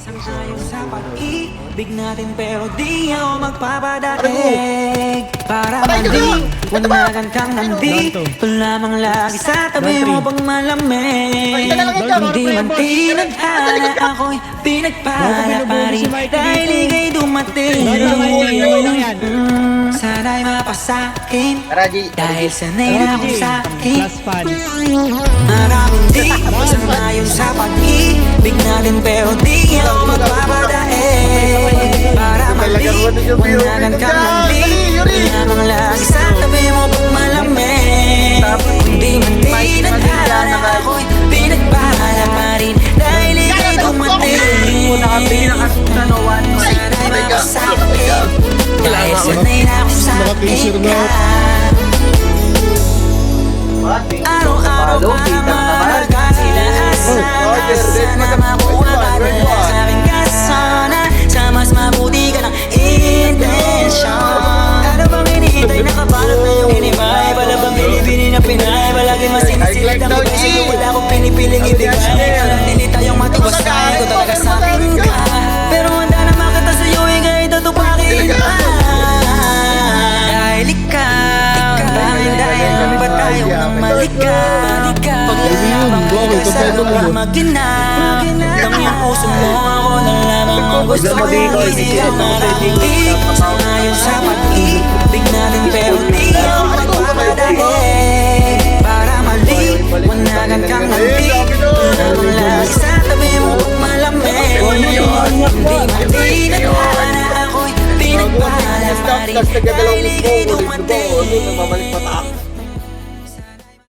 Sangayon sa pag-ibig natin pero di ako magpapadaig. Para mali, wanagan kang nandito lamang lagi sa tabi mo pang malamig. Hindi man tinadhana ako'y pinagpala pa rin dahil ika'y dumating. Sana'y mapasakin dahil sanay na ako sa'kin. Maraming di sangayon sa pag-ibig natin pero di ako magpapadaig. Para mali, wanagan kang nandito lamang lagi sa tabi mo pang malamig. Hindi man tinadhana ako'y pinagpala pa rin dahil ika'y dumating. Sana'y mapasakin dahil sanay na ako sa'kin ka. Araw-araw ka mahalaga, sila sana makuha ka na sa aking kasana. Sa mas mabuti ka ng intensyon. Ano bang hinihintay, nakabalot na yung hinimay? Wala bang binibini na pinay? Palagi masinisilid ang puso, wala akong pinipiling ibigay. Walang nilita yung matiwasay ko talaga sa akin ka. Pero handa na makita sa'yo, ika'y tatupakin ka. Dahil ikaw, dahil ba tayo nang maligaw? Paglalaban ko sa lugar maginaw. Ang iyong puso mo, ako na lamang ang gusto ko. Hindi ka marahig, sangayon sa pag-ibig natin pero di ako magpapadaig.